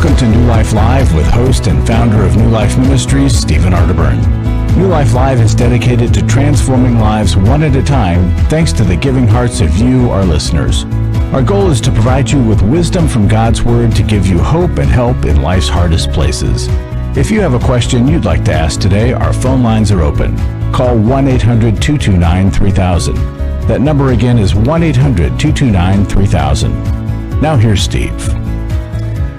Welcome to New Life Live with host and founder of New Life Ministries, Stephen Arterburn. New Life Live is dedicated to transforming lives one at a time, thanks to the giving hearts of you, our listeners. Our goal is to provide you with wisdom from God's Word to give you hope and help in life's hardest places. If you have a question you'd like to ask today, our phone lines are open. Call 1-800-229-3000. That number again is 1-800-229-3000. Now here's Steve.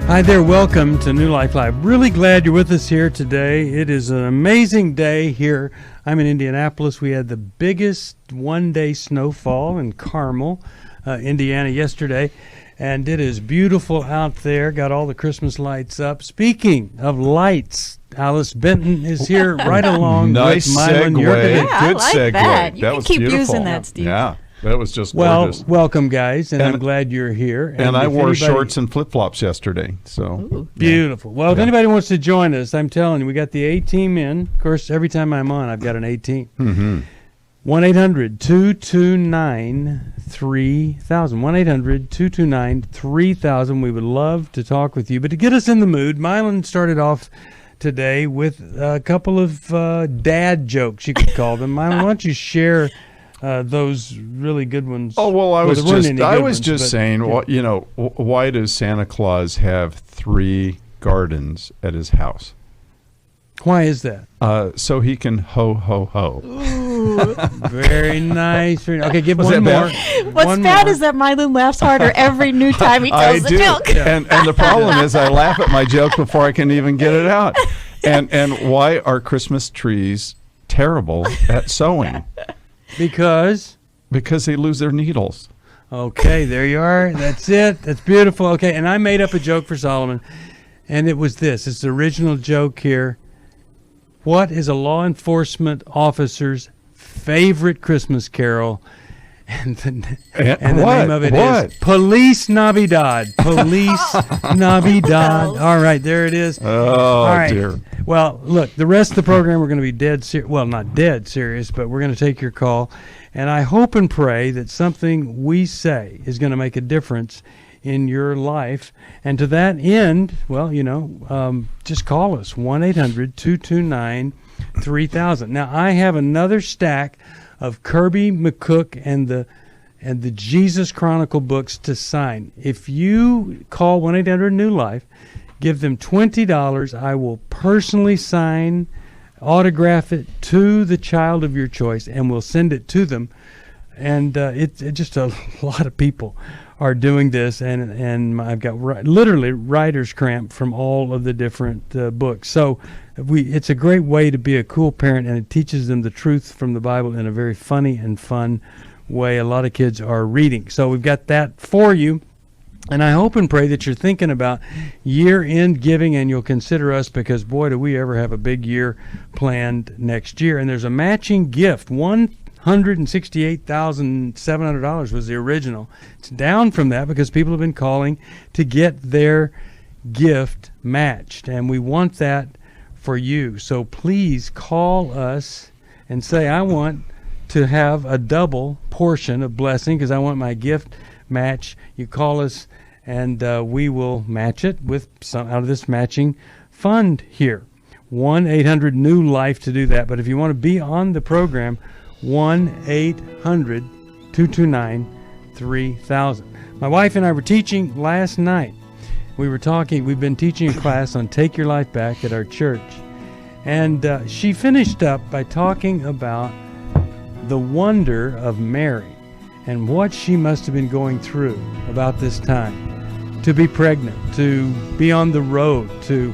Hi there, welcome to New Life Live. Really glad you're with us here today. It is an amazing day here. I'm in Indianapolis. We had the biggest one-day snowfall in Carmel, Indiana yesterday, and it is beautiful out there. Got all the Christmas lights up. Speaking of lights, Alice Benton is here right along nice with Milan. Segue. Yeah, Good I like segue. that. You that can was keep beautiful. using that, Steve. Yeah, that was just Well, gorgeous. welcome, guys, and I'm glad you're here. And I if wore anybody- shorts and flip-flops yesterday. So Ooh. Beautiful. Well, if anybody wants to join us, I'm telling you, we got the A-team in. Of course, every time I'm on, I've got an A-team. Mm-hmm. 1-800-229-3000. 1-800-229-3000. We would love to talk with you. But to get us in the mood, Milan started off today with a couple of dad jokes, you could call them. Milan, why don't you share those really good ones? Oh well, I was there weren't just any good ones, just but, saying, yeah. why does Santa Claus have 3 gardens at his house? Why is that? So he can ho ho ho. Ooh. Very nice. Okay, give Was one that more. bad? What's One bad more. is that Milan laughs harder every new time he I tells the do, joke. and the problem is I laugh at my joke before I can even get it out. And why are Christmas trees terrible at sewing? Because? Because they lose their needles. Okay, there you are. That's it. That's beautiful. Okay, and I made up a joke for Solomon, and it was this. It's the original joke here. What is a law enforcement officer's favorite Christmas carol? And the name of it is Police Navidad. Police Navidad. All right, there it is. Oh, all right. dear. Well, look, the rest of the program we're going to be dead serious. Well, not dead serious, but we're going to take your call. And I hope and pray that something we say is going to make a difference in your life. And to that end, well, just call us, 1-800-229-3000. Now, I have another stack of Kirby McCook and the Jesus Chronicle books to sign. If you call 1-800-NEW-LIFE, give them $20. I will personally sign, autograph it to the child of your choice, and we'll send it to them. And it's just a lot of people are doing this, and I've got literally writer's cramp from all of the different books. So it's a great way to be a cool parent, and it teaches them the truth from the Bible in a very funny and fun way a lot of kids are reading. So we've got that for you. And I hope and pray that you're thinking about year-end giving, and you'll consider us, because, boy, do we ever have a big year planned next year. And there's a matching gift. $168,700 was the original. It's down from that because people have been calling to get their gift matched, and we want that for you. So please call us and say, I want to have a double portion of blessing because I want my gift match. You call us, and we will match it with some out of this matching fund here. 1-800-NEW-LIFE to do that. But if you want to be on the program, 1-800-229-3000. My wife and I were teaching last night. We've been teaching a class on Take Your Life Back at our church. And she finished up by talking about the wonder of Mary and what she must have been going through about this time. To be pregnant, to be on the road, to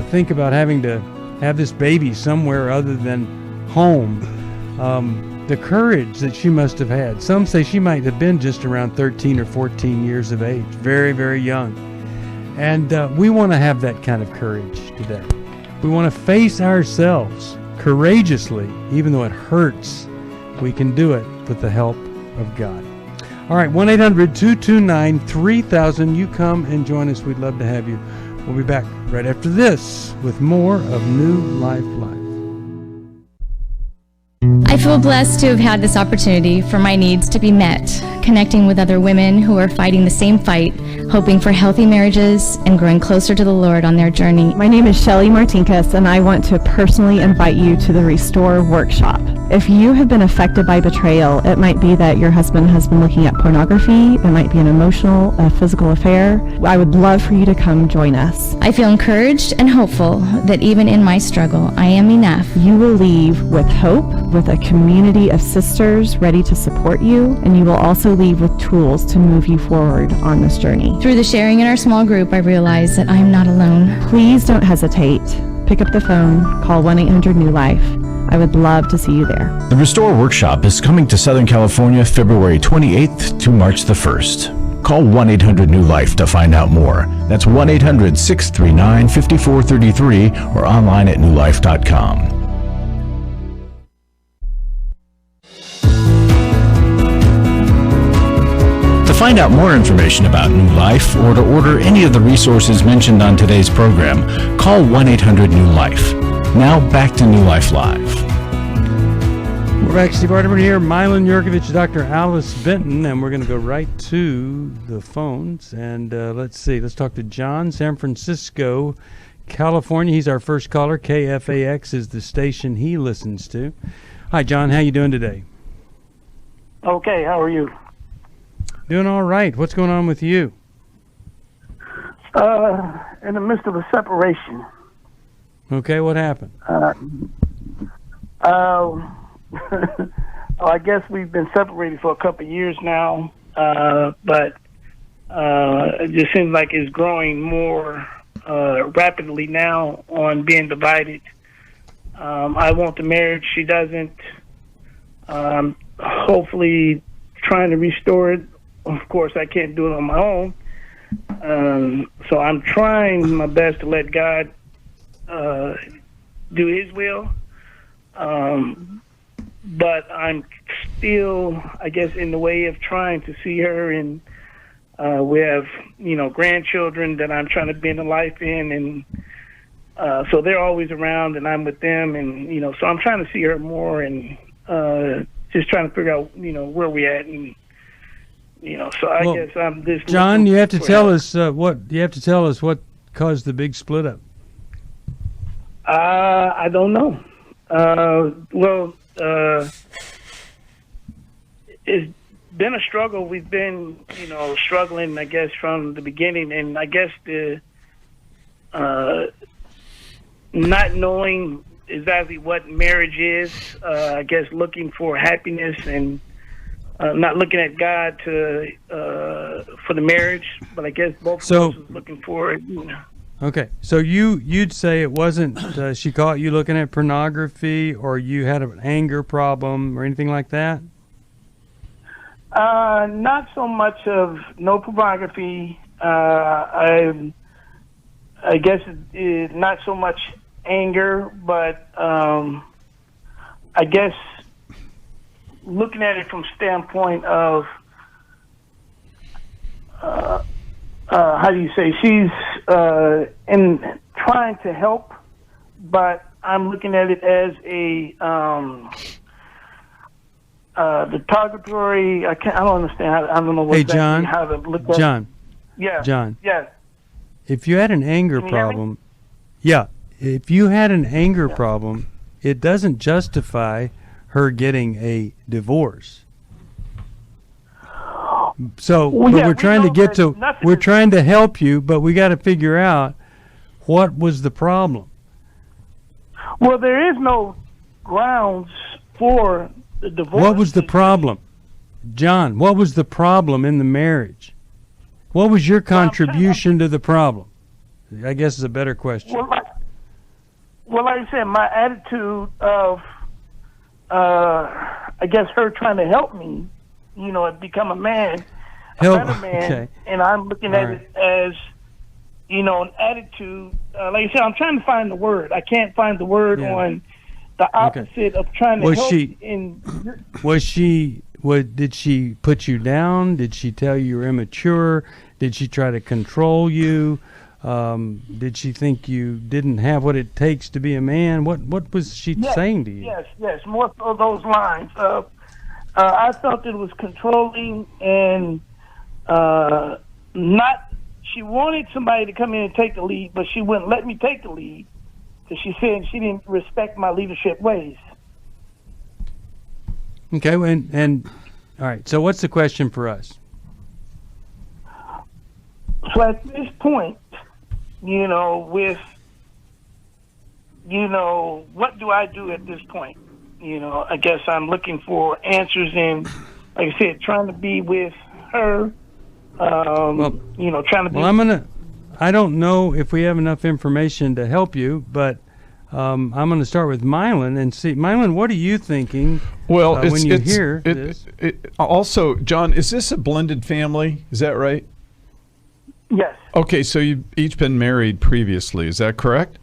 think about having to have this baby somewhere other than home. The courage that she must have had. Some say she might have been just around 13 or 14 years of age, very, very young. And we want to have that kind of courage today. We want to face ourselves courageously, even though it hurts. We can do it with the help of God. All right, 1-800-229-3000. You come and join us. We'd love to have you. We'll be back right after this with more of New Life Live. I feel blessed to have had this opportunity for my needs to be met, connecting with other women who are fighting the same fight, hoping for healthy marriages and growing closer to the Lord on their journey. My name is Shelly Martinkus, and I want to personally invite you to the Restore Workshop. If you have been affected by betrayal, it might be that your husband has been looking at pornography, it might be an emotional, physical affair. I would love for you to come join us. I feel encouraged and hopeful that even in my struggle, I am enough. You will leave with hope, with a community of sisters ready to support you, and you will also leave with tools to move you forward on this journey. Through the sharing in our small group, I realize that I am not alone. Please don't hesitate. Pick up the phone, call 1-800-NEW-LIFE. I would love to see you there. The Restore Workshop is coming to Southern California February 28th to March the 1st. Call 1-800-NEW-LIFE to find out more. That's 1-800-639-5433 or online at newlife.com. To find out more information about New Life or to order any of the resources mentioned on today's program, call 1-800-NEW-LIFE. Now back to New Life Live. We're back. Steve Arterburn here, Milan, Yerkovich, Dr. Alice Benton, and we're going to go right to the phones. And let's see. Let's talk to John, San Francisco, California. He's our first caller. KFAX is the station he listens to. Hi, John. How you doing today? Okay. How are you? Doing all right. What's going on with you? In the midst of a separation. Okay, what happened? I guess we've been separated for a couple of years now, but it just seems like it's growing more rapidly now on being divided. I want the marriage. She doesn't. Hopefully trying to restore it. Of course, I can't do it on my own. So I'm trying my best to let God do His will. But I'm still, I guess, in the way of trying to see her, and we have, grandchildren that I'm trying to bend a life in, and so they're always around, and I'm with them, and so I'm trying to see her more, and just trying to figure out, where we at, and so I guess I'm this. John, you have to tell us what caused the big split up. I don't know. It's been a struggle. We've been, struggling, I guess, from the beginning. And I guess the not knowing exactly what marriage is, I guess looking for happiness and not looking at God for the marriage, but I guess both of us was looking for it. Okay, so you'd say it wasn't she caught you looking at pornography, or you had an anger problem or anything like that? Not so much of no pornography. I guess it not so much anger, but I guess looking at it from standpoint of how do you say, she's in trying to help, but I'm looking at it as a derogatory. I don't understand. I don't know what. Hey, John. How to look at John. Yeah. John. Yeah. If you had an anger problem, if you had an anger problem, it doesn't justify her getting a divorce. So we're trying to get to, we're trying to help you, but we got to figure out what was the problem. Well, there is no grounds for the divorce. What was the problem? John, what was the problem in the marriage? What was your contribution to the problem? I guess is a better question. Well, like I said, my attitude of, I guess, her trying to help me, become a man, better man, okay. And I'm looking at it as, an attitude. Like I said, I'm trying to find the word. I can't find the word on the opposite of trying to help. Did she put you down? Did she tell you you're immature? Did she try to control you? Did she think you didn't have what it takes to be a man? What was she saying to you? Yes, more of those lines. I felt it was controlling and not. She wanted somebody to come in and take the lead, but she wouldn't let me take the lead because she said she didn't respect my leadership ways. Okay, and all right. So what's the question for us? So at this point, what do I do at this point? I guess I'm looking for answers in, like I said, trying to be with her. Trying to be. I don't know if we have enough information to help you, but I'm going to start with Milan and see. Milan, what are you thinking when you hear this? Also, John, is this a blended family? Is that right? Yes. Okay, so you've each been married previously. Is that correct?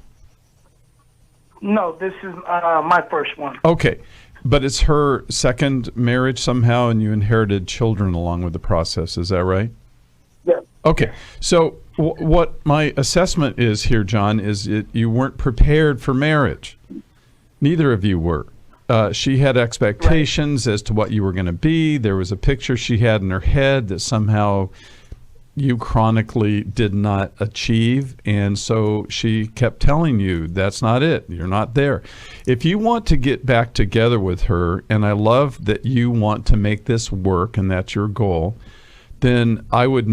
No, this is my first one. Okay, but it's her second marriage somehow, and you inherited children along with the process. Is that right? Yes. Okay, so what my assessment is here, John, is you weren't prepared for marriage. Neither of you were. She had expectations as to what you were going to be. There was a picture she had in her head that somehow you chronically did not achieve, and so she kept telling you that's not it, you're not there. If you want to get back together with her, and I love that you want to make this work and that's your goal, then I would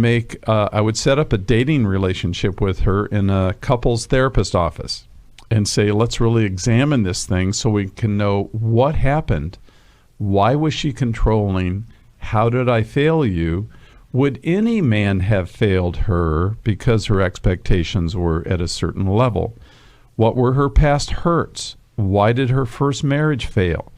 set up a dating relationship with her in a couples therapist office and say, let's really examine this thing so we can know what happened, why was she controlling, how did I fail you? Would any man have failed her because her expectations were at a certain level? What were her past hurts? Why did her first marriage fail?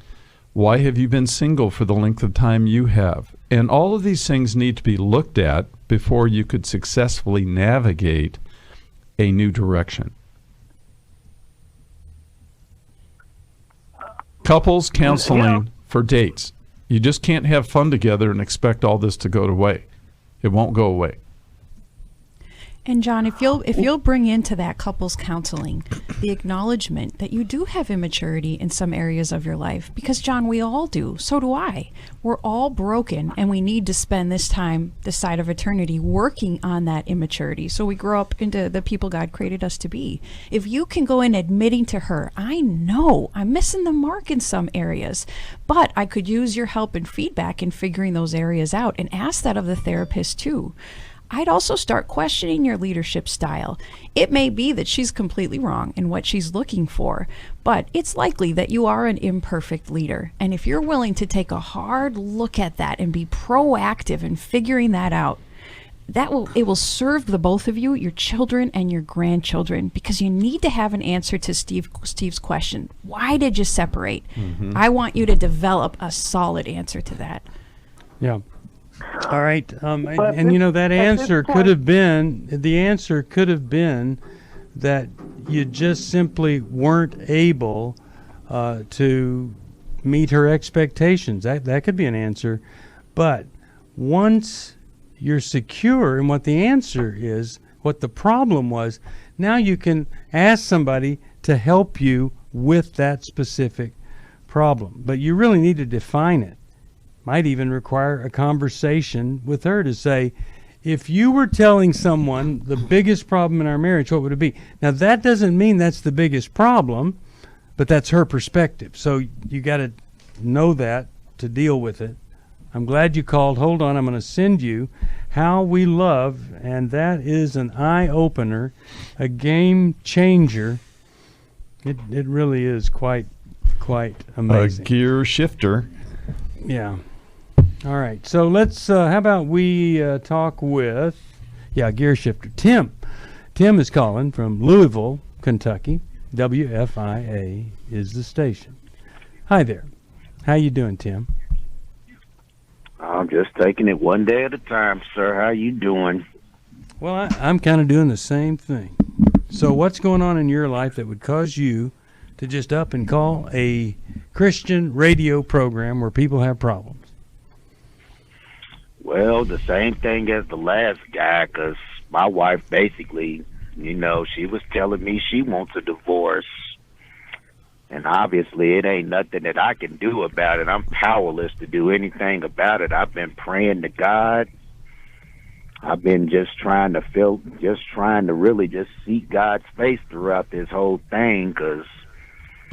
Why have you been single for the length of time you have? And all of these things need to be looked at before you could successfully navigate a new direction. Couples counseling for dates. You just can't have fun together and expect all this to go away. It won't go away. And John, if you'll bring into that couples counseling the acknowledgement that you do have immaturity in some areas of your life, because John, we all do. So do I. We're all broken, and we need to spend this time, this side of eternity, working on that immaturity so we grow up into the people God created us to be. If you can go in admitting to her, I know I'm missing the mark in some areas, but I could use your help and feedback in figuring those areas out, and ask that of the therapist too. I'd also start questioning your leadership style. It may be that she's completely wrong in what she's looking for, but it's likely that you are an imperfect leader. And if you're willing to take a hard look at that and be proactive in figuring that out, it will serve the both of you, your children and your grandchildren, because you need to have an answer to Steve's question. Why did you separate? Mm-hmm. I want you to develop a solid answer to that. Yeah. All right, and that answer could have been that you just simply weren't able to meet her expectations. That could be an answer, but once you're secure in what the answer is, what the problem was, now you can ask somebody to help you with that specific problem. But you really need to define it. Might even require a conversation with her to say, if you were telling someone the biggest problem in our marriage, what would it be? Now, that doesn't mean that's the biggest problem, but that's her perspective. So you got to know that to deal with it. I'm glad you called. Hold on, I'm going to send you How We Love, and that is an eye-opener, a game changer. It really is quite amazing. A gear shifter. Yeah. All right. So let's, how about we talk with, gear shifter. Tim. Tim is calling from Louisville, Kentucky. WFIA is the station. Hi there. How you doing, Tim? I'm just taking it one day at a time, sir. How you doing? Well, I'm kind of doing the same thing. So what's going on in your life that would cause you to just up and call a Christian radio program where people have problems? Well, the same thing as the last guy, because my wife basically she was telling me she wants a divorce. And obviously it ain't nothing that I can do about it. I'm powerless to do anything about it. I've been praying to God. I've been just trying to really just seek God's face throughout this whole thing, because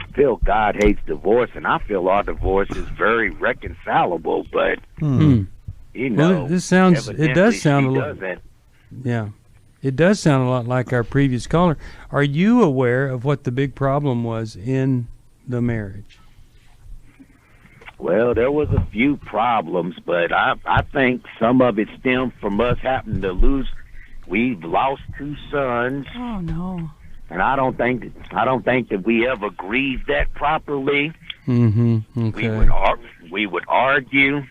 I feel God hates divorce, and I feel our divorce is very reconcilable, but Well, it does sound a lot. doesn't. Yeah, it does sound a lot like our previous caller. Are you aware of what the big problem was in the marriage? Well, there was a few problems, but I think some of it stemmed from us having to lose. We've lost 2 sons. Oh no! And I don't think that we ever grieved that properly. Mm-hmm. Okay. We would argue,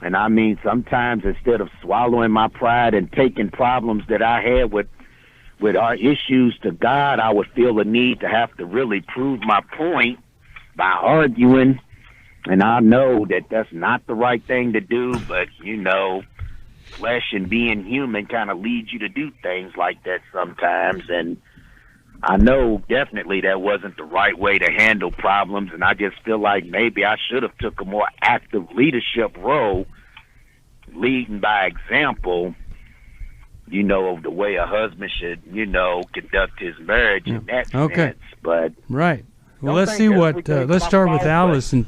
and I mean, sometimes instead of swallowing my pride and taking problems that I had with our issues to God, I would feel the need to have to really prove my point by arguing. And I know that that's not the right thing to do, but flesh and being human kind of leads you to do things like that sometimes. And I know definitely that wasn't the right way to handle problems, and I just feel like maybe I should have took a more active leadership role, leading by example, of the way a husband should, conduct his marriage in that sense. But right. Well, let's see what. Let's start with Alice, and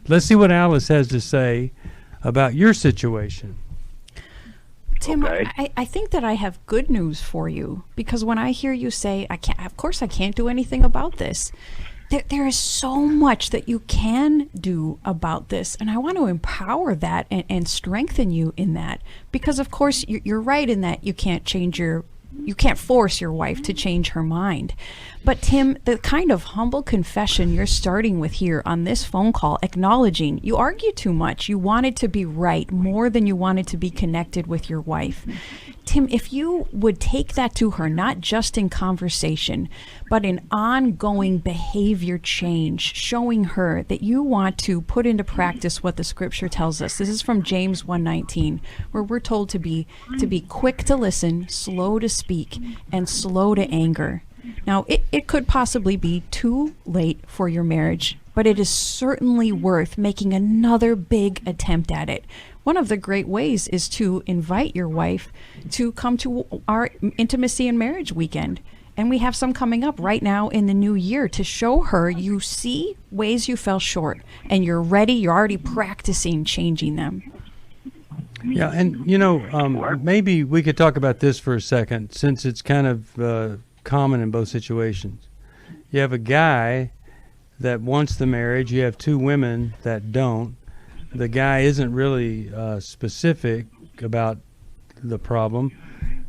let's see what Alice has to say about your situation. Tim, okay. I think that I have good news for you, because when I hear you say, I can't do anything about this, there is so much that you can do about this, and I want to empower that and strengthen you in that, because of course you're right in that you can't force your wife to change her mind. But Tim, the kind of humble confession you're starting with here on this phone call, acknowledging you argue too much, you wanted to be right more than you wanted to be connected with your wife. Tim, if you would take that to her, not just in conversation, but in ongoing behavior change, showing her that you want to put into practice what the scripture tells us. This is from James 1:19, where we're told to be quick to listen, slow to speak, and slow to anger. Now, it could possibly be too late for your marriage, but it is certainly worth making another big attempt at it. One of the great ways is to invite your wife to come to our intimacy and marriage weekend. And we have some coming up right now in the new year to show her you see ways you fell short and you're ready, you're already practicing changing them. Yeah, and maybe we could talk about this for a second, since it's kind of common in both situations. You have a guy that wants the marriage, you have 2 women that don't. The guy isn't really specific about the problem.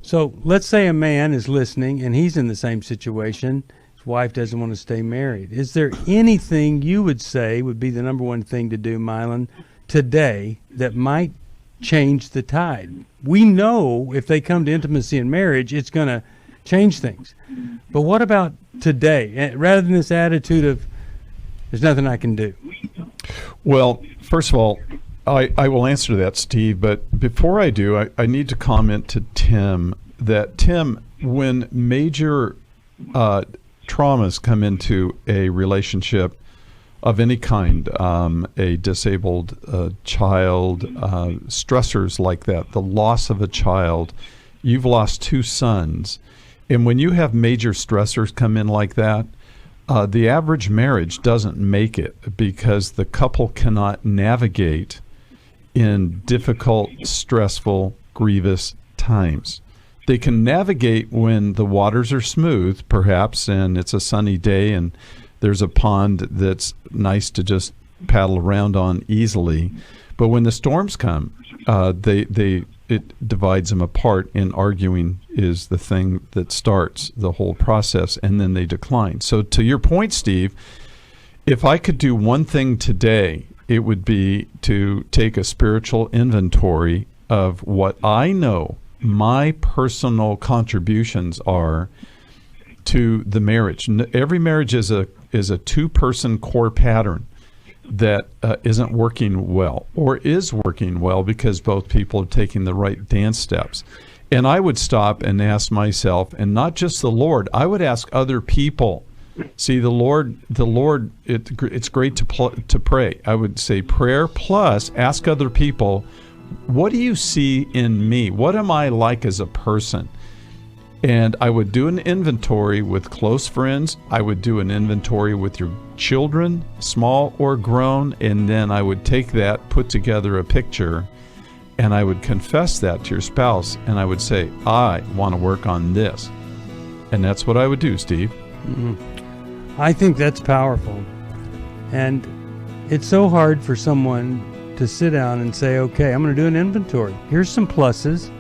So let's say a man is listening and he's in the same situation. His wife doesn't want to stay married. Is there anything you would say would be the number one thing to do, Milan, today that might change the tide? We know if they come to intimacy and marriage, it's going to change things. But what about today? Rather than this attitude of, there's nothing I can do. Well, first of all, I will answer that, Steve, but before I do, I need to comment to Tim that, Tim, when major traumas come into a relationship of any kind, a disabled child, stressors like that, the loss of a child, you've lost 2 sons, and when you have major stressors come in like that, the average marriage doesn't make it, because the couple cannot navigate in difficult, stressful, grievous times. They can navigate when the waters are smooth, perhaps, and it's a sunny day and there's a pond that's nice to just paddle around on easily. But when the storms come, it divides them apart, and arguing is the thing that starts the whole process, and then they decline. So to your point, Steve, if I could do one thing today, it would be to take a spiritual inventory of what I know my personal contributions are to the marriage. Every marriage is a 2-person core pattern that isn't working well, or is working well because both people are taking the right dance steps. And I would stop and ask myself, and not just the Lord, I would ask other people. See, the Lord, it's great to pray. I would say prayer plus ask other people, what do you see in me? What am I like as a person? And I would do an inventory with close friends. I would do an inventory with your children, small or grown, and then I would take that, put together a picture, and I would confess that to your spouse, and I would say, I want to work on this. And that's what I would do, Steve. Mm-hmm. I think that's powerful. And it's so hard for someone to sit down and say, okay, I'm going to do an inventory. Here's some pluses,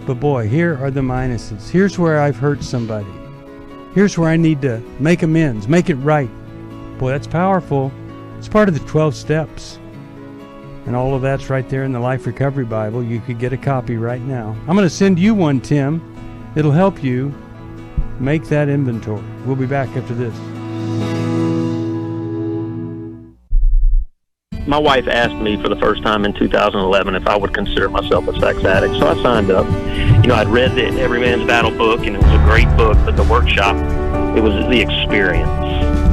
but boy, here are the minuses. Here's where I've hurt somebody. Here's where I need to make amends, make it right. Boy, that's powerful. It's part of the 12 steps. And all of that's right there in the Life Recovery Bible. You could get a copy right now. I'm going to send you one, Tim. It'll help you make that inventory. We'll be back after this. My wife asked me for the first time in 2011 if I would consider myself a sex addict, so I signed up. You know, I'd read the Every Man's Battle book, and it was a great book, but the workshop, it was the experience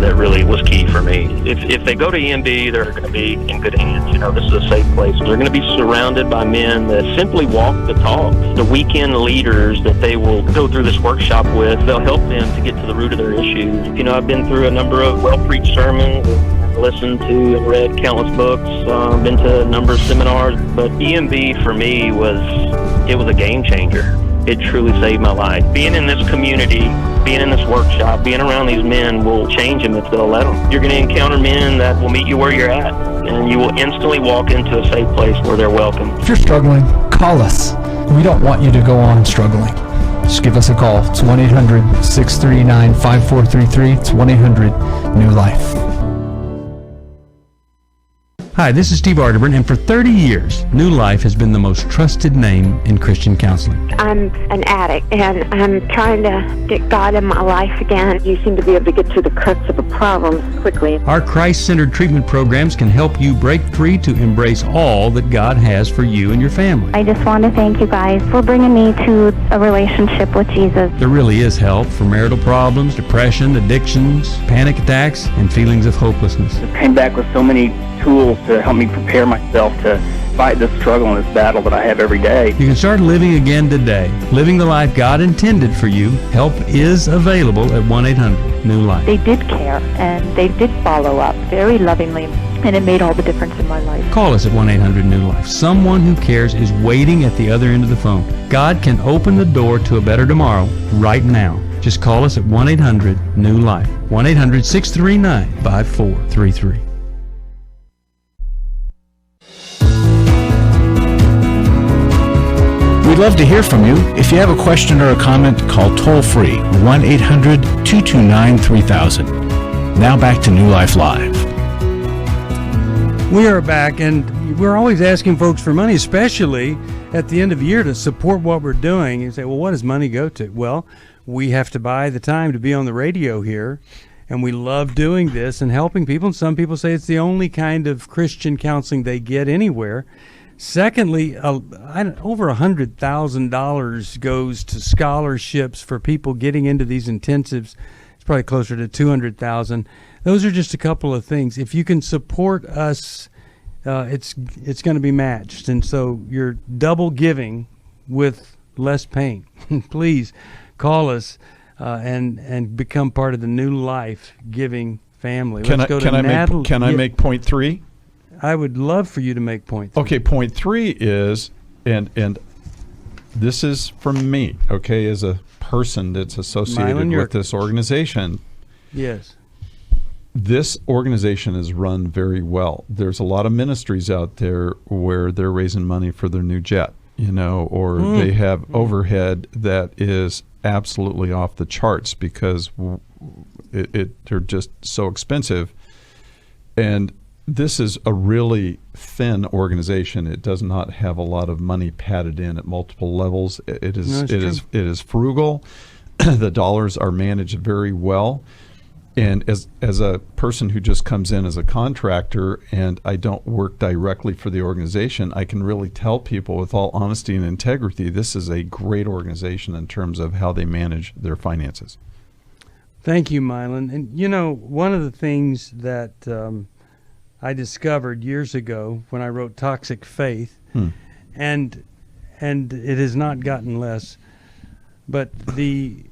that really was key for me. If they go to EMB, they're going to be in good hands. You know, this is a safe place. They're going to be surrounded by men that simply walk the talk. The weekend leaders that they will go through this workshop with, they'll help them to get to the root of their issues. You know, I've been through a number of well-preached sermons, listened to and read countless books, been to a number of seminars, but EMB for me was a game changer. It truly saved my life. Being in this community, being in this workshop, being around these men will change them if they'll let them. You're going to encounter men that will meet you where you're at, and you will instantly walk into a safe place where they're welcome. If you're struggling, call us. We don't want you to go on struggling. Just give us a call. It's 1-800-639-5433. It's 1-800-NEW-LIFE. Hi, this is Steve Arterburn, and for 30 years, New Life has been the most trusted name in Christian counseling. I'm an addict, and I'm trying to get God in my life again. You seem to be able to get to the crux of a problem quickly. Our Christ-centered treatment programs can help you break free to embrace all that God has for you and your family. I just want to thank you guys for bringing me to a relationship with Jesus. There really is help for marital problems, depression, addictions, panic attacks, and feelings of hopelessness. I came back with so many tools to help me prepare myself to fight this struggle and this battle that I have every day. You can start living again today, living the life God intended for you. Help is available at 1-800-NEW-LIFE. They did care, and they did follow up very lovingly, and it made all the difference in my life. Call us at 1-800-NEW-LIFE. Someone who cares is waiting at the other end of the phone. God can open the door to a better tomorrow right now. Just call us at 1-800-NEW-LIFE. 1-800-639-5433. We'd love to hear from you. If you have a question or a comment, call toll-free 1-800-229-3000. Now back to New Life Live. We are back, and we're always asking folks for money, especially at the end of the year, to support what we're doing. You say, well, what does money go to? Well, we have to buy the time to be on the radio here, and we love doing this and helping people. And some people say it's the only kind of Christian counseling they get anywhere. Secondly, over $100,000 goes to scholarships for people getting into these intensives. It's probably closer to $200,000. Those are just a couple of things. If you can support us, it's going to be matched, and so you're double giving with less pain. Please call us and become part of the New Life Giving family. Can I make point 3? I would love for you to make point 3. Okay, point 3 is, and this is from me, okay, as a person that's associated Milan, with this organization. Yes. This organization is run very well. There's a lot of ministries out there where they're raising money for their new jet, or they have overhead that is absolutely off the charts because they're just so expensive. And this is a really thin organization. It does not have a lot of money padded in at multiple levels. It is frugal. The dollars are managed very well. And as a person who just comes in as a contractor and I don't work directly for the organization, I can really tell people with all honesty and integrity, this is a great organization in terms of how they manage their finances. Thank you, Milan. And you know, one of the things that I discovered years ago when I wrote Toxic Faith, and it has not gotten less, but the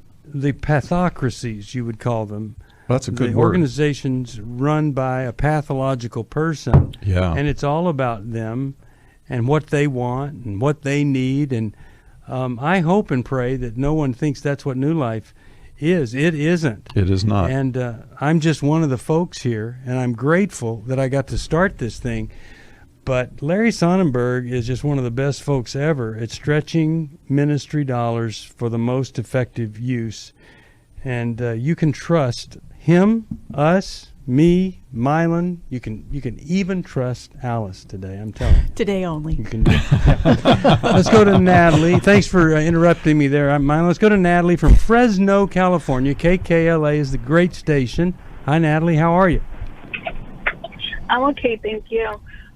pathocracies, you would call them, that's a good the word. Organizations run by a pathological person, and it's all about them and what they want and what they need. And I hope and pray that no one thinks that's what New Life is. It isn't. It is not. And I'm just one of the folks here, and I'm grateful that I got to start this thing. But Larry Sonnenberg is just one of the best folks ever at stretching ministry dollars for the most effective use. And you can trust him, us, me, Milan. You can even trust Alice today, I'm telling you. Today only. You can do it. Let's go to Natalie. Thanks for interrupting me there, Milan. Let's go to Natalie from Fresno, California. KKLA is the great station. Hi, Natalie. How are you? I'm okay, thank you.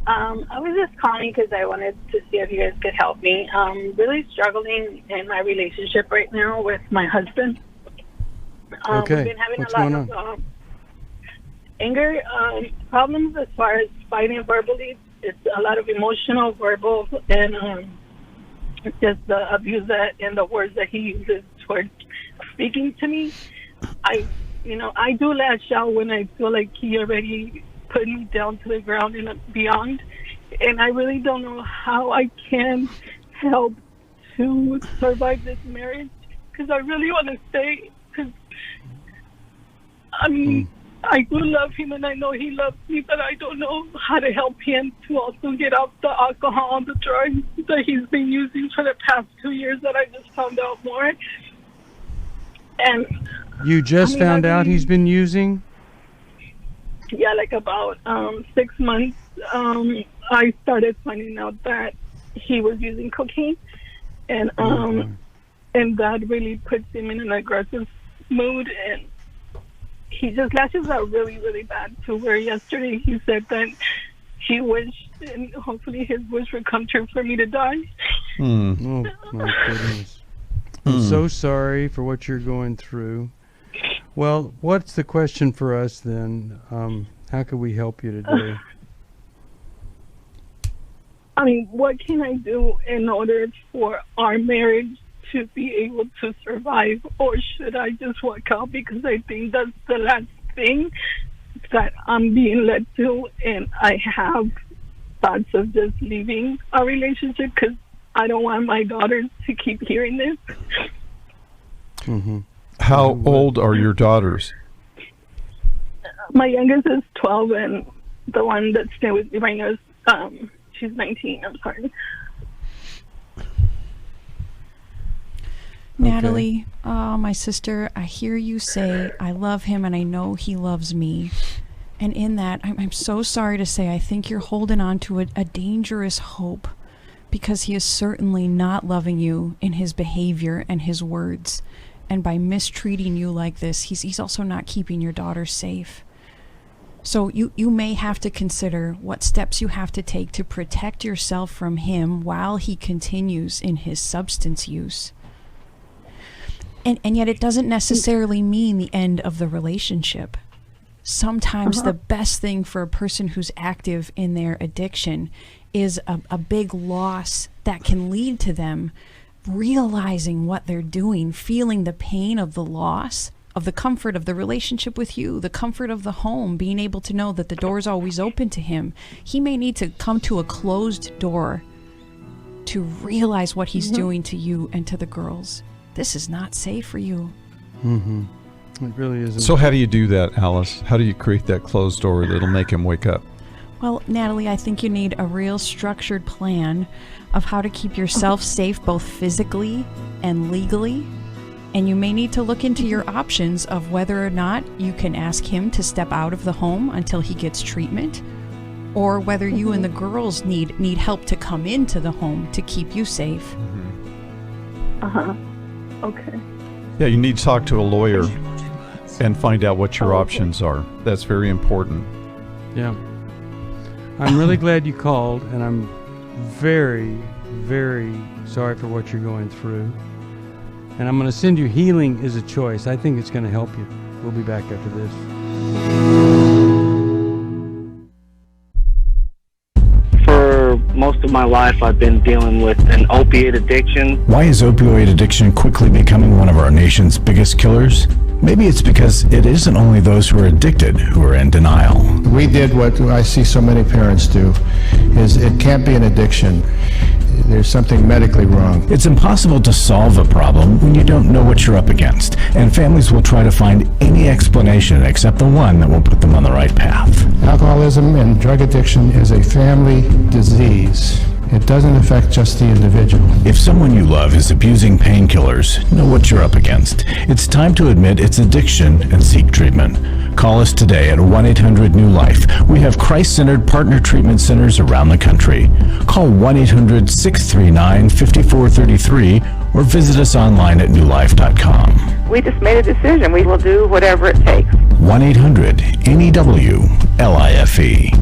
I was just calling because I wanted to see if you guys could help me. I'm really struggling in my relationship right now with my husband. Okay. We've been having What's a lot going of anger problems as far as fighting verbally. It's a lot of emotional, verbal, and just the abuse and the words that he uses towards speaking to me. I do lash out when I feel like he already put me down to the ground and beyond. And I really don't know how I can help to survive this marriage, because I really want to stay. Because I mean, I do love him and I know he loves me, but I don't know how to help him to also get off the alcohol and the drugs that he's been using for the past 2 years that I just found out more. And you just found out he's been using? Yeah, like about 6 months, I started finding out that he was using cocaine, and that really puts him in an aggressive mood, and he just lashes out really, really bad, to where yesterday he said that he wished, and hopefully his wish would come true, for me to die. Oh, my goodness. I'm so sorry for what you're going through. Well, what's the question for us then? How can we help you today? I mean, what can I do in order for our marriage to be able to survive? Or should I just walk out? Because I think that's the last thing that I'm being led to, and I have thoughts of just leaving our relationship because I don't want my daughters to keep hearing this. Mm-hmm. How old are your daughters? My youngest is 12, and the one that's staying with me right now is she's 19. I'm sorry. Natalie, my sister, I hear you say, I love him and I know he loves me. And in that, I'm so sorry to say, I think you're holding on to a dangerous hope, because he is certainly not loving you in his behavior and his words. And by mistreating you like this, he's also not keeping your daughter safe. So you may have to consider what steps you have to take to protect yourself from him while he continues in his substance use. And yet it doesn't necessarily mean the end of the relationship. Sometimes the best thing for a person who's active in their addiction is a big loss that can lead to them realizing what they're doing, feeling the pain of the loss, of the comfort of the relationship with you, the comfort of the home, being able to know that the door's always open to him. He may need to come to a closed door to realize what he's doing to you and to the girls. This is not safe for you. Mm-hmm. It really isn't. So how do you do that, Alice? How do you create that closed door that'll make him wake up? Well, Natalie, I think you need a real structured plan of how to keep yourself safe both physically and legally. And you may need to look into your options of whether or not you can ask him to step out of the home until he gets treatment, or whether you and the girls need help to come into the home to keep you safe. Okay. Yeah, you need to talk to a lawyer. and find out what your options are. That's very important. Yeah. I'm really glad you called, and I'm very, very sorry for what you're going through. And I'm going to send you Healing is a Choice. I think it's going to help you. We'll be back after this. For most of my life, I've been dealing with an opiate addiction. Why is opioid addiction quickly becoming one of our nation's biggest killers? Maybe it's because it isn't only those who are addicted who are in denial. We did what I see so many parents do, is it can't be an addiction. There's something medically wrong. It's impossible to solve a problem when you don't know what you're up against, and families will try to find any explanation except the one that will put them on the right path. Alcoholism and drug addiction is a family disease. It doesn't affect just the individual. If someone you love is abusing painkillers, know what you're up against. It's time to admit it's addiction and seek treatment. Call us today at 1-800-NEW-LIFE. We have Christ-centered partner treatment centers around the country. Call 1-800-639-5433 or visit us online at newlife.com. We just made a decision. We will do whatever it takes. 1-800-NEW-LIFE.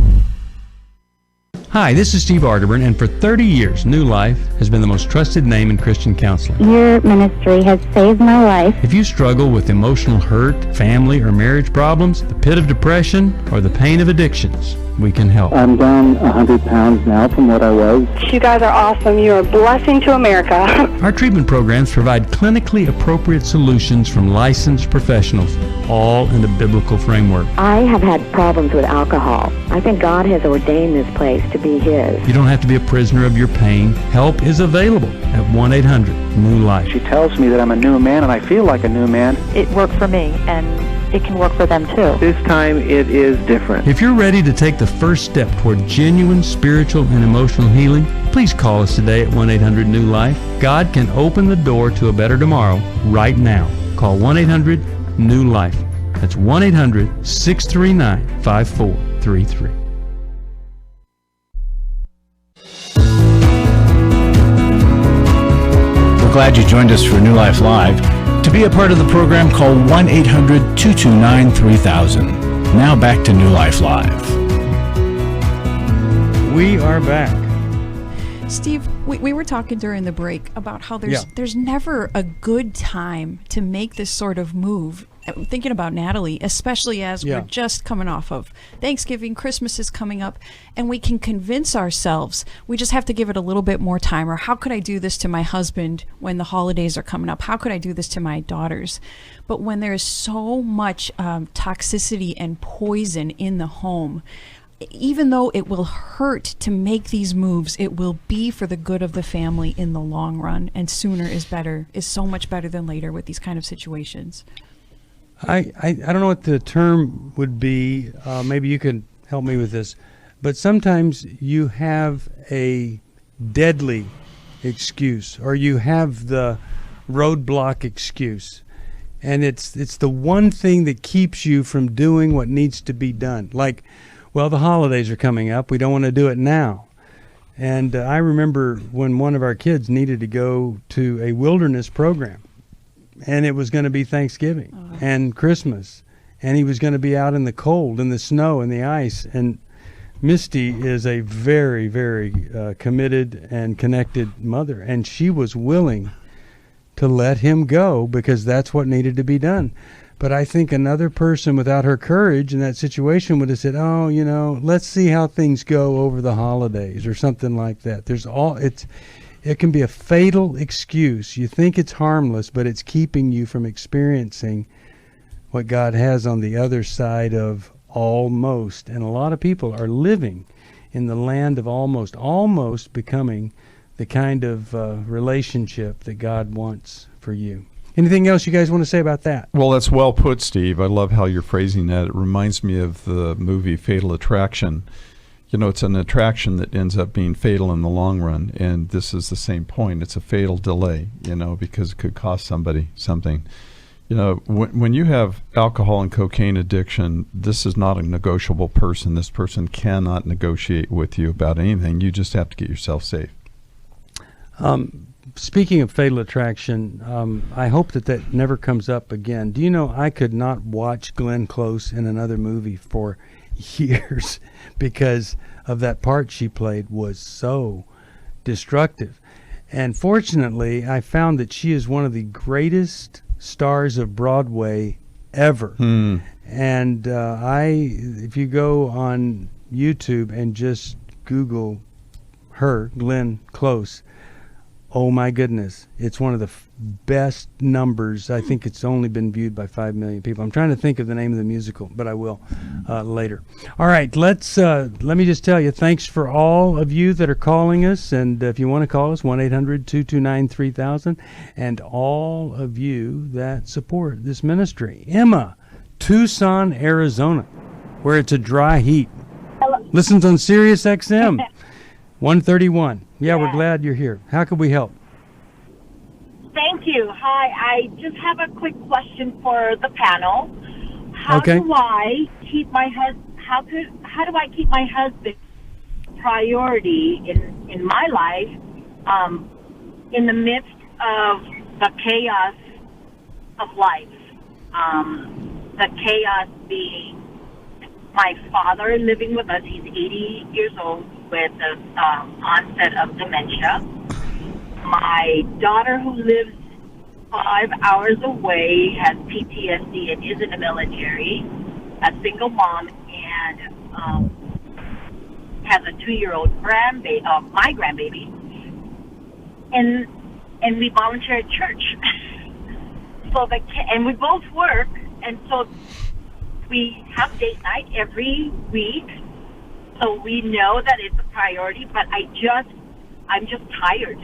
Hi, this is Steve Arterburn, and for 30 years, New Life has been the most trusted name in Christian counseling. Your ministry has saved my life. If you struggle with emotional hurt, family or marriage problems, the pit of depression, or the pain of addictions, we can help. I'm down 100 pounds now from what I was. You guys are awesome. You're a blessing to America. Our treatment programs provide clinically appropriate solutions from licensed professionals, all in the biblical framework. I have had problems with alcohol. I think God has ordained this place to be His. You don't have to be a prisoner of your pain. Help is available at 1-800-NEW-LIFE. She tells me that I'm a new man, and I feel like a new man. It worked for me, and it can work for them too. This time it is different. If you're ready to take the first step toward genuine spiritual and emotional healing, please call us today at 1-800-NEW-LIFE. God can open the door to a better tomorrow right now. Call 1-800-NEW-LIFE. That's 1-800-639-5433. We're glad you joined us for New Life Live. To be a part of the program, call 1-800-229-3000. Now back to New Life Live. We are back. Steve, we were talking during the break about how there's never a good time to make this sort of move. I'm thinking about Natalie, especially as we're just coming off of Thanksgiving, Christmas is coming up, and we can convince ourselves we just have to give it a little bit more time. Or how could I do this to my husband when the holidays are coming up? How could I do this to my daughters? But when there's so much toxicity and poison in the home, even though it will hurt to make these moves, it will be for the good of the family in the long run. And sooner is better, is so much better than later with these kind of situations. I don't know what the term would be. Maybe you could help me with this. But sometimes you have a deadly excuse, or you have the roadblock excuse. And it's the one thing that keeps you from doing what needs to be done. Like, well, the holidays are coming up. We don't want to do it now. And I remember when one of our kids needed to go to a wilderness program. And it was going to be Thanksgiving and Christmas. And he was going to be out in the cold, in the snow, and the ice. And Misty is a very, very committed and connected mother. And she was willing to let him go because that's what needed to be done. But I think another person without her courage in that situation would have said, oh, let's see how things go over the holidays or something like that. It can be a fatal excuse. You think it's harmless, but it's keeping you from experiencing what God has on the other side of almost. And a lot of people are living in the land of almost becoming the kind of relationship that God wants for you. Anything else you guys want to say about that? Well, that's well put, Steve. I love how you're phrasing that. It reminds me of the movie Fatal Attraction. It's an attraction that ends up being fatal in the long run, and this is the same point. It's a fatal delay, because it could cost somebody something. When you have alcohol and cocaine addiction, this is not a negotiable person. This person cannot negotiate with you about anything. You just have to get yourself safe. speaking of Fatal Attraction, I hope that never comes up again. Do you know I could not watch Glenn Close in another movie for years because of that part she played was so destructive. And fortunately, I found that she is one of the greatest stars of Broadway ever. And if you go on YouTube and just Google her, Glenn Close, oh my goodness, it's one of the best numbers. I think it's only been viewed by 5 million people. I'm trying to think of the name of the musical, but I will later. All right, let me just tell you, thanks for all of you that are calling us, and if you want to call us, 1-800-229-3000, and all of you that support this ministry. Emma, Tucson, Arizona, where it's a dry heat. Hello. Listens on Sirius XM 131. Yeah, we're glad you're here. How can we help? Thank you. Hi, I just have a quick question for the panel. How Okay. do I keep my how do I keep my husband priority in my life in the midst of the chaos of life? The chaos being my father living with us. He's 80 years old with the onset of dementia. My daughter, who lives 5 hours away, has PTSD and is in the military. A single mom and has a 2-year-old grandbaby, my grandbaby, and we volunteer at church. And we both work, and so we have date night every week. So we know that it's a priority, but I'm just tired.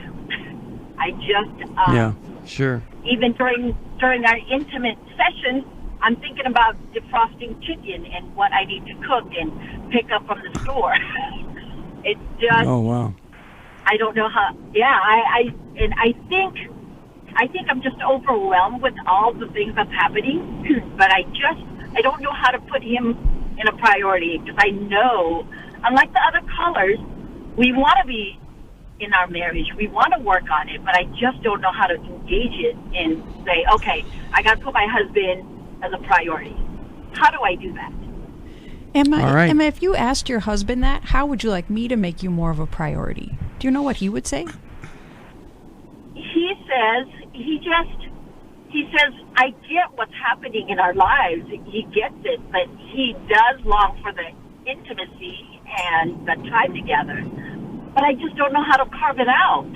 Yeah, sure. Even during our intimate sessions, I'm thinking about defrosting chicken and what I need to cook and pick up from the store. It's just. Oh wow. I don't know how. Yeah, I think I'm just overwhelmed with all the things that's happening, but I don't know how to put him in a priority, because I know, unlike the other callers, we want to be in our marriage. We want to work on it, but I just don't know how to engage it and say, okay, I got to put my husband as a priority. How do I do that? Emma, if you asked your husband that, how would you like me to make you more of a priority? Do you know what he would say? He says, I get what's happening in our lives. He gets it, but he does long for the intimacy and the time together. But I just don't know how to carve it out.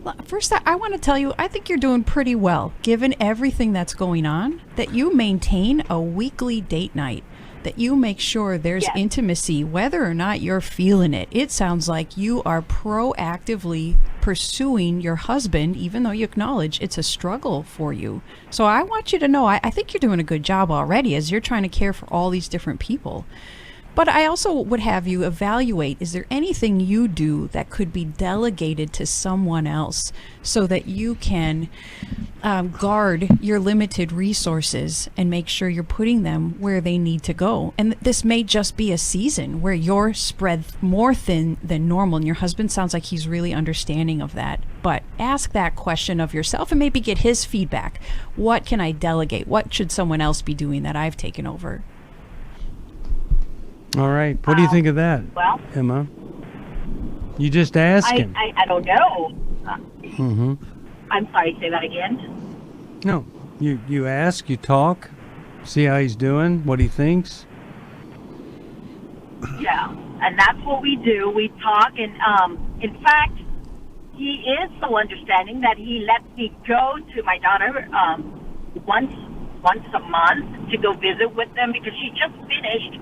Well, first, I want to tell you, I think you're doing pretty well, given everything that's going on, that you maintain a weekly date night, that you make sure there's intimacy, whether or not you're feeling it. It sounds like you are proactively pursuing your husband, even though you acknowledge it's a struggle for you. So I want you to know, I think you're doing a good job already as you're trying to care for all these different people. But I also would have you evaluate, is there anything you do that could be delegated to someone else so that you can guard your limited resources and make sure you're putting them where they need to go? And this may just be a season where you're spread more thin than normal, and your husband sounds like he's really understanding of that. But ask that question of yourself and maybe get his feedback. What can I delegate? What should someone else be doing that I've taken over? All right. What do you think of that, Emma? You just ask him. I don't know. Mm-hmm. I'm sorry, say that again. No. You ask, you talk, see how he's doing, what he thinks. Yeah, and that's what we do. We talk, and in fact, he is so understanding that he lets me go to my daughter once a month to go visit with them, because she just finished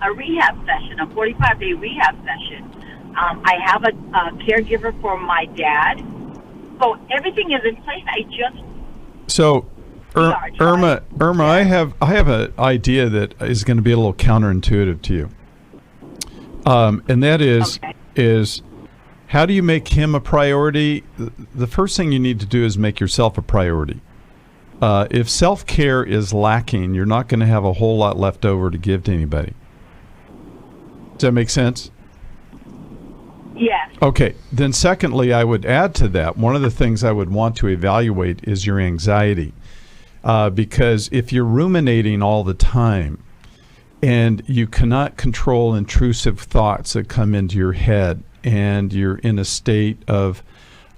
a rehab session, a 45-day rehab session. I have a caregiver for my dad, so everything is in place. Irma, I have an idea that is going to be a little counterintuitive to you, and that is how do you make him a priority? The first thing you need to do is make yourself a priority. If self-care is lacking, you're not going to have a whole lot left over to give to anybody. Does that make sense? Yes. Okay. Then secondly, I would add to that, one of the things I would want to evaluate is your anxiety. Because if you're ruminating all the time and you cannot control intrusive thoughts that come into your head, and you're in a state of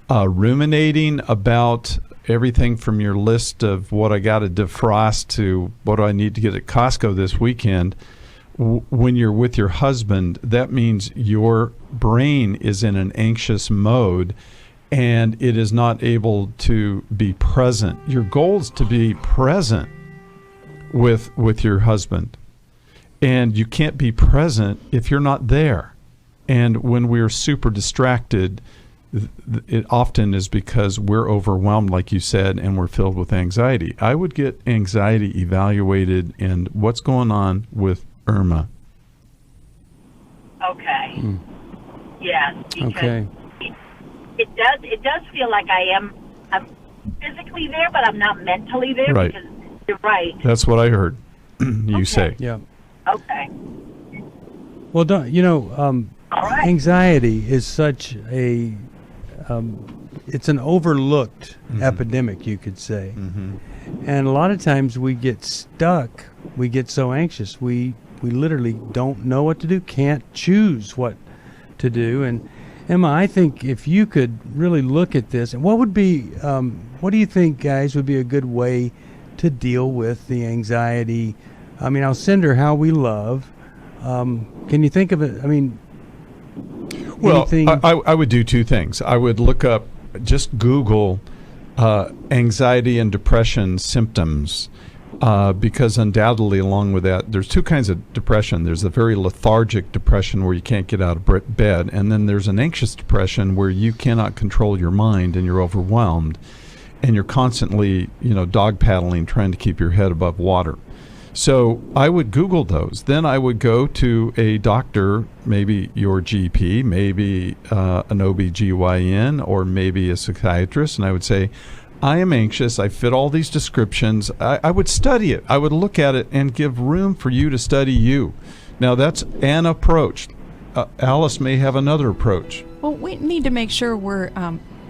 ruminating about everything from your list of what I got to defrost to what do I need to get at Costco this weekend, when you're with your husband, that means your brain is in an anxious mode and it is not able to be present. Your goal is to be present with your husband, and you can't be present if you're not there. And when we're super distracted, it often is because we're overwhelmed, like you said, and we're filled with anxiety. I would get anxiety evaluated and what's going on with Irma. Okay. Yes. Okay. It does feel like I'm physically there, but I'm not mentally there. Right. Because you're right. That's what I heard you say. Yeah. Okay. Well, anxiety is such a it's an overlooked epidemic, you could say. And a lot of times we get stuck. We get so anxious. We literally don't know what to do, can't choose what to do. And Emma, I think if you could really look at this, and what do you think, guys, would be a good way to deal with the anxiety? I mean, I'll send her How We Love. Can you think of it? I mean, well, anything? I would do two things. I would look up, just Google anxiety and depression symptoms, because undoubtedly along with that, there's two kinds of depression. There's a very lethargic depression where you can't get out of bed, and then there's an anxious depression where you cannot control your mind and you're overwhelmed, and you're constantly, dog paddling, trying to keep your head above water. So I would Google those. Then I would go to a doctor, maybe your GP, maybe an OBGYN, or maybe a psychiatrist, and I would say, I am anxious. I fit all these descriptions. I would study it. I would look at it and give room for you to study you. Now, that's an approach. Alice may have another approach. Well, we need to make sure we're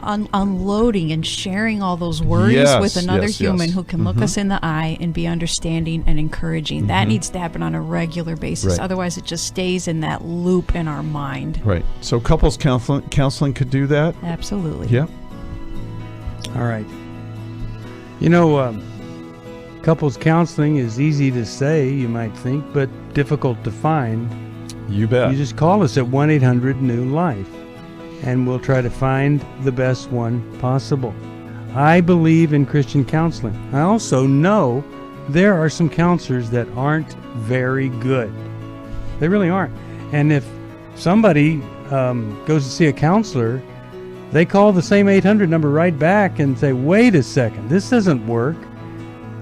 unloading and sharing all those worries with another human who can look us in the eye and be understanding and encouraging. That needs to happen on a regular basis. Right. Otherwise, it just stays in that loop in our mind. Right. So couples counseling could do that? Absolutely. Yeah. All right. Couples counseling is easy to say, you might think, but difficult to find. You bet. You just call us at 1-800-NEW-LIFE, and we'll try to find the best one possible. I believe in Christian counseling. I also know there are some counselors that aren't very good. They really aren't. And if somebody goes to see a counselor, they call the same 800 number right back and say, wait a second, this doesn't work.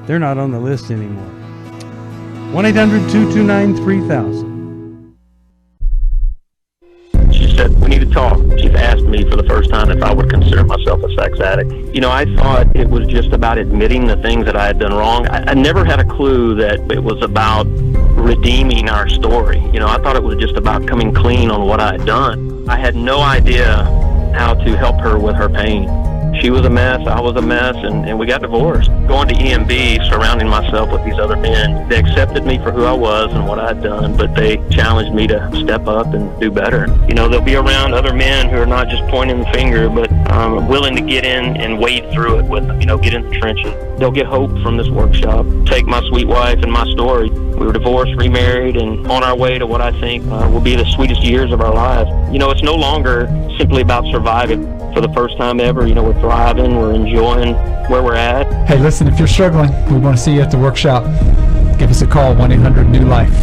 They're not on the list anymore. 1-800-229-3000. She said, we need to talk. She's asked me for the first time if I would consider myself a sex addict. I thought it was just about admitting the things that I had done wrong. I never had a clue that it was about redeeming our story. I thought it was just about coming clean on what I had done. I had no idea how to help her with her pain. She was a mess, I was a mess, and we got divorced. Going to EMB, surrounding myself with these other men, they accepted me for who I was and what I had done, but they challenged me to step up and do better. They'll be around other men who are not just pointing the finger, but willing to get in and wade through it with them, get in the trenches. They'll get hope from this workshop. Take my sweet wife and my story. We were divorced, remarried, and on our way to what I think will be the sweetest years of our lives. It's no longer simply about surviving. For the first time ever, we're thriving, we're enjoying where we're at. Hey, listen, if you're struggling, we want to see you at the workshop. Give us a call, 1-800-NEW-LIFE.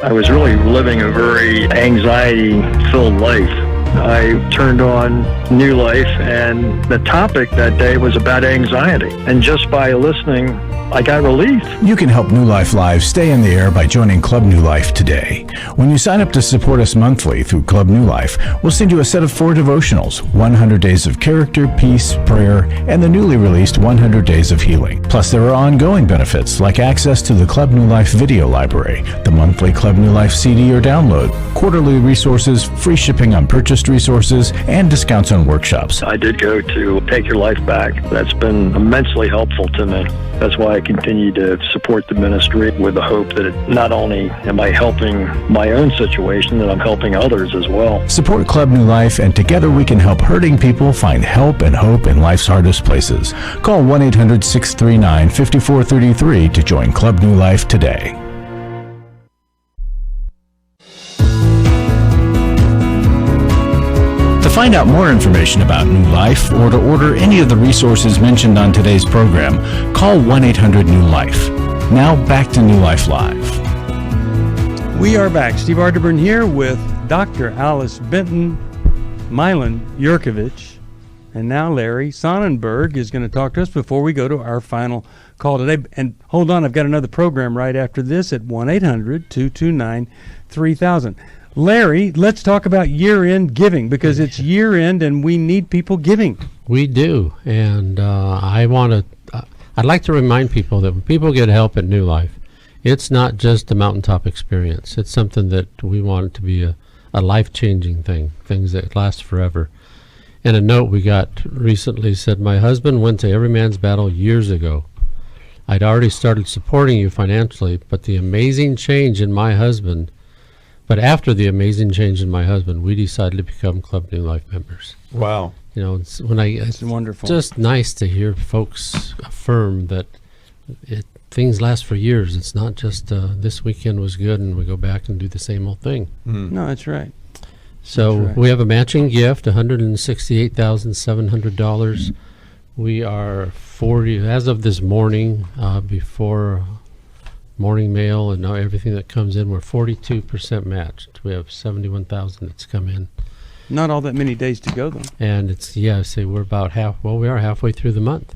I was really living a very anxiety-filled life. I turned on New Life, and the topic that day was about anxiety. And just by listening I got relief. You can help New Life Live stay in the air by joining Club New Life today. When you sign up to support us monthly through Club New Life, we'll send you a set of 4 devotionals, 100 Days of Character, Peace, Prayer, and the newly released 100 Days of Healing. Plus, there are ongoing benefits like access to the Club New Life video library, the monthly Club New Life CD or download, quarterly resources, free shipping on purchased resources, and discounts on workshops. I did go to Take Your Life Back. That's been immensely helpful to me. That's why I continue to support the ministry with the hope that not only am I helping my own situation, that I'm helping others as well. Support Club New Life, and together we can help hurting people find help and hope in life's hardest places. Call 1-800-639-5433 to join Club New Life today. To find out more information about New Life or to order any of the resources mentioned on today's program, call 1-800-NEW-LIFE. Now back to New Life Live. We are back. Steve Arterburn here with Dr. Alice Benton, Milan, Yerkovich, and now Larry Sonnenberg is going to talk to us before we go to our final call today. And hold on, I've got another program right after this at 1-800-229-3000. Larry, let's talk about year-end giving, because it's year-end and we need people giving. We do, and I'd like to remind people that when people get help at New Life, it's not just a mountaintop experience. It's something that we want it to be a life-changing thing, things that last forever. And a note we got recently said, "My husband went to Every Man's Battle years ago. I'd already started supporting you financially, but after the amazing change in my husband, we decided to become Club New Life members." Wow. It's wonderful. Just nice to hear folks affirm that things last for years. It's not just this weekend was good and we go back and do the same old thing. No, that's right. So we have a matching gift, $168,700. We are 40, as of this morning, before morning mail and now everything that comes in, we're 42% matched. We have 71,000 that's come in. Not all that many days to go, though. And we're about we are halfway through the month.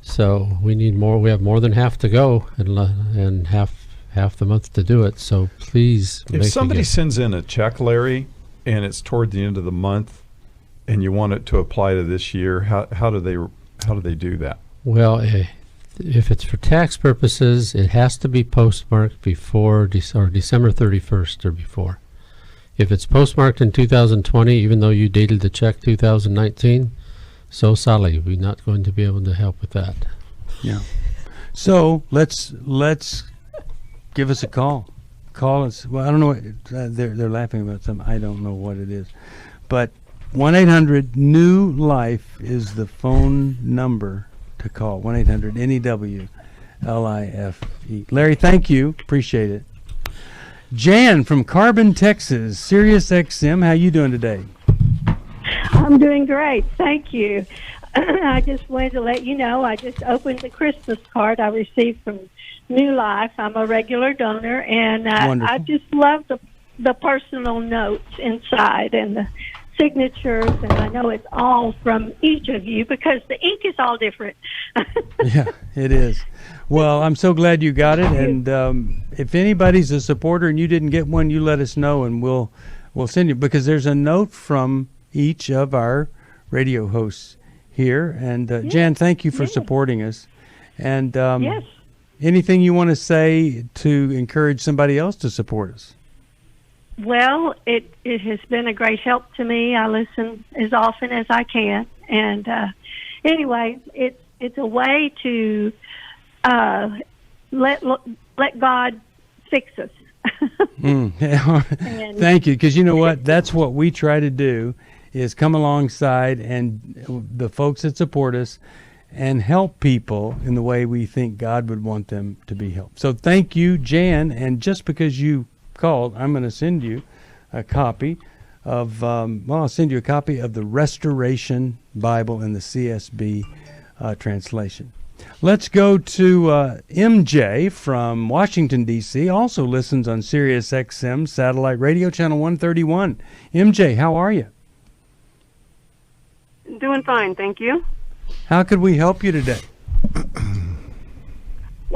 So we need more. We have more than half to go and half the month to do it. So please, if somebody sends in a check, Larry, and it's toward the end of the month, and you want it to apply to this year, how do they do that? Well, if it's for tax purposes, it has to be postmarked before December 31st or before. If it's postmarked in 2020, even though you dated the check 2019, so sorry, we're not going to be able to help with that. Yeah. So let's give us a call. Call us. Well, I don't know what they're laughing about something. I don't know what it is, but 1-800-NEW-LIFE is the phone number to call. 1-800-NEW-LIFE. Larry, thank you. Appreciate it. Jan from Carbon, Texas, Sirius XM. How you doing today? I'm doing great. Thank you. I just wanted to let you know I just opened the Christmas card I received from New Life. I'm a regular donor, and I just love the personal notes inside and the signatures, and I know it's all from each of you because the ink is all different. Yeah, it is. Well, I'm so glad you got it, and if anybody's a supporter and you didn't get one, you let us know, and we'll send you, because there's a note from each of our radio hosts here. And Jan, thank you for supporting us. And anything you want to say to encourage somebody else to support us? Well, it has been a great help to me. I listen as often as I can, and anyway, it's a way to let God fix us. Thank you, because you know what? That's what we try to do, is come alongside and the folks that support us and help people in the way we think God would want them to be helped. So thank you, Jan, and just because you called, I'm going to send you a copy of I'll send you a copy of the Restoration Bible in the CSB translation. Let's go to MJ from Washington, D.C., also listens on Sirius XM satellite radio channel 131. MJ, how are you? Doing fine, thank you. How could we help you today?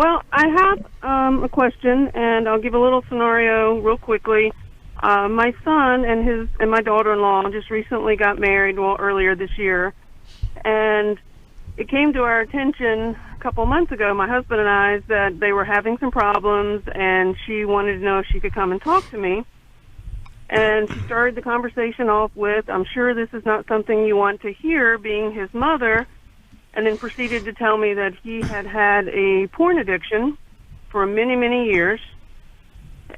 Well, I have a question, and I'll give a little scenario real quickly. My son and my daughter-in-law just recently got married, earlier this year, and it came to our attention a couple months ago, my husband and I, that they were having some problems, and she wanted to know if she could come and talk to me. And she started the conversation off with, "I'm sure this is not something you want to hear," being his mother, and then proceeded to tell me that he had had a porn addiction for many, many years,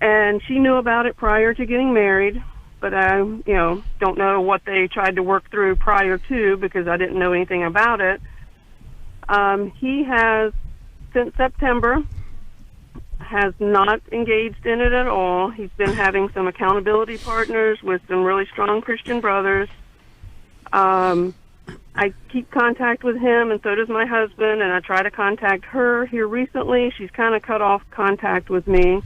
and she knew about it prior to getting married, but I, don't know what they tried to work through prior to, because I didn't know anything about it. He has, since September, has not engaged in it at all. He's been having some accountability partners with some really strong Christian brothers. I keep contact with him, and so does my husband, and I try to contact her here recently. She's kind of cut off contact with me.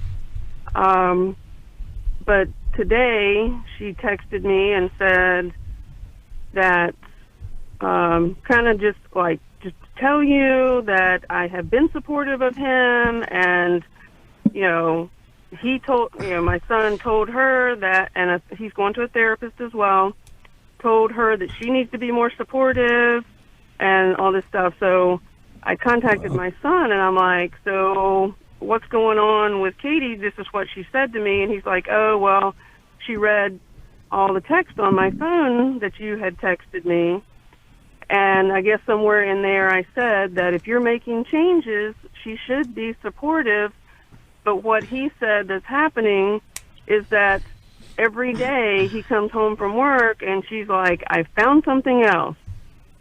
But today she texted me and said that kind of just to tell you that I have been supportive of him, and he told, my son told her that, and he's going to a therapist as well, told her that she needs to be more supportive and all this stuff. So I contacted my son, and I'm like, "So what's going on with Katie? This is what she said to me." And he's like, "Oh, well, she read all the text on my phone that you had texted me. And I guess somewhere in there I said that if you're making changes, she should be supportive." But what he said that's happening is that every day he comes home from work and she's like, "I found something else."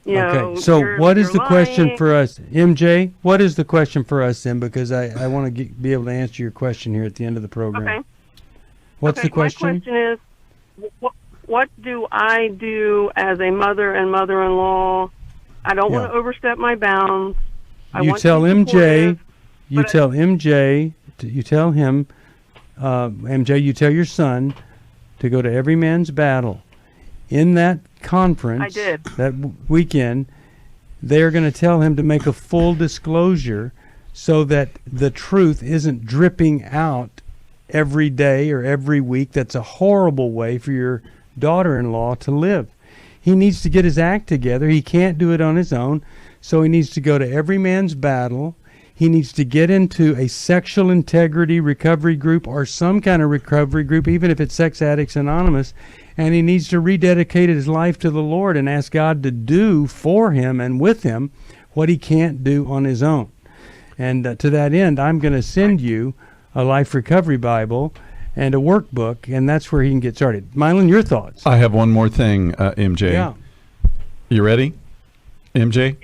Okay, so what is the question for us, MJ? What is the question for us then? Because I want to be able to answer your question here at the end of the program. Okay. What's the question? My question is, what do I do as a mother and mother-in-law? I don't want to overstep my bounds. You tell MJ, you tell him, MJ, you tell your son to go to Every Man's Battle. In that conference, I did. That weekend, they're going to tell him to make a full disclosure so that the truth isn't dripping out every day or every week. That's a horrible way for your daughter-in-law to live. He needs to get his act together. He can't do it on his own, so he needs to go to Every Man's Battle. He needs to get into a sexual integrity recovery group or some kind of recovery group, even if it's Sex Addicts Anonymous, and he needs to rededicate his life to the Lord and ask God to do for him and with him what he can't do on his own. And to that end, I'm going to send you a Life Recovery Bible and a workbook, and that's where he can get started. Milan, your thoughts? I have one more thing, MJ. Yeah. You ready, MJ?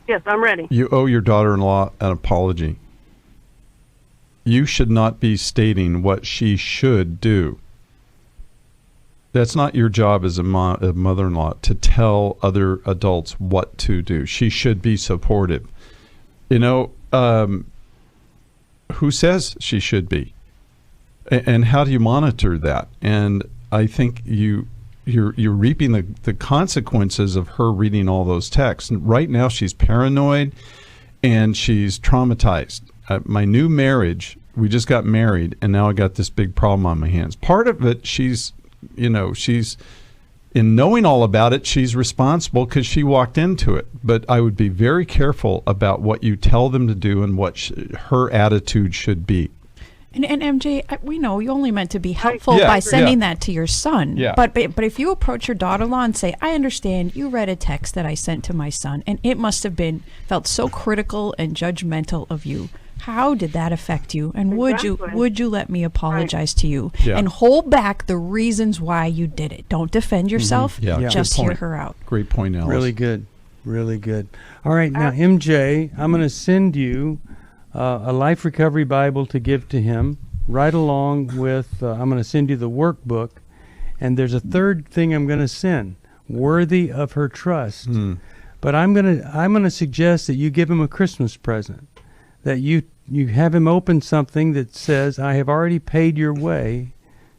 Yes, I'm ready. You owe your daughter-in-law an apology. You should not be stating what she should do. That's not your job as a mother-in-law to tell other adults what to do. She should be supportive. Who says she should be? And how do you monitor that? And I think you're reaping the consequences of her reading all those texts. And right now she's paranoid and she's traumatized. My new marriage, we just got married, and now I got this big problem on my hands. Part of it, she's in knowing all about it, she's responsible because she walked into it. But I would be very careful about what you tell them to do and what her attitude should be. And MJ, we know you only meant to be helpful by sending that to your son. Yeah. But if you approach your daughter-in-law and say, "I understand you read a text that I sent to my son, and it must have felt so critical and judgmental of you. How did that affect you? And would you let me apologize to you and hold back the reasons why you did it? Don't defend yourself. Just hear her out." Great point, Alice. Really good. Really good. All right, now MJ, I'm going to send you a Life Recovery Bible to give to him, right along with, I'm going to send you the workbook, and there's a third thing I'm going to send, Worthy of Her Trust. But I'm going to suggest that you give him a Christmas present, that you have him open something that says, "I have already paid your way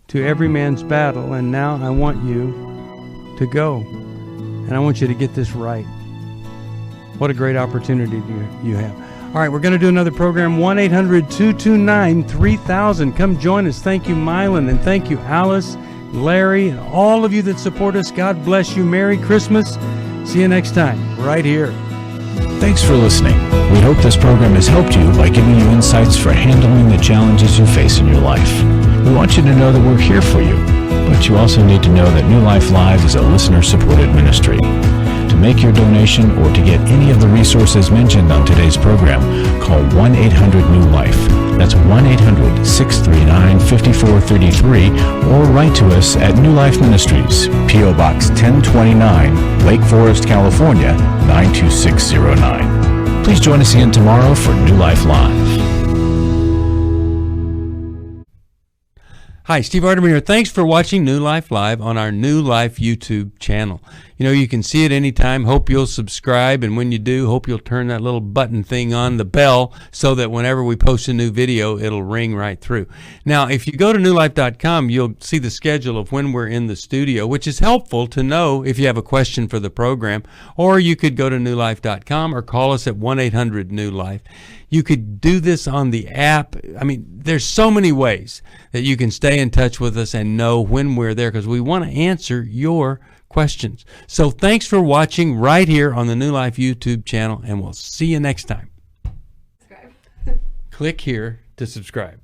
to Every Man's Battle, and now I want you to go, and I want you to get this right." What a great opportunity you have. All right, we're going to do another program, 1-800-229-3000. Come join us. Thank you, Milan, and thank you, Alice, Larry, and all of you that support us. God bless you. Merry Christmas. See you next time, right here. Thanks for listening. We hope this program has helped you by giving you insights for handling the challenges you face in your life. We want you to know that we're here for you, but you also need to know that New Life Live is a listener-supported ministry. To make your donation or to get any of the resources mentioned on today's program, call 1-800-NEW-LIFE. That's 1-800-639-5433, or write to us at New Life Ministries, P.O. Box 1029, Lake Forest, California, 92609. Please join us again tomorrow for New Life Live. Hi, Steve Arterburn here. Thanks for watching New Life Live on our New Life YouTube channel. You know, you can see it anytime. Hope you'll subscribe, and when you do, hope you'll turn that little button thing on, the bell, so that whenever we post a new video, it'll ring right through. Now, if you go to newlife.com, you'll see the schedule of when we're in the studio, which is helpful to know if you have a question for the program, or you could go to newlife.com or call us at 1-800-NEW-LIFE. You could do this on the app. I mean, there's so many ways that you can stay in touch with us and know when we're there, because we want to answer your questions. So thanks for watching right here on the New Life YouTube channel, and we'll see you next time. Click here to subscribe.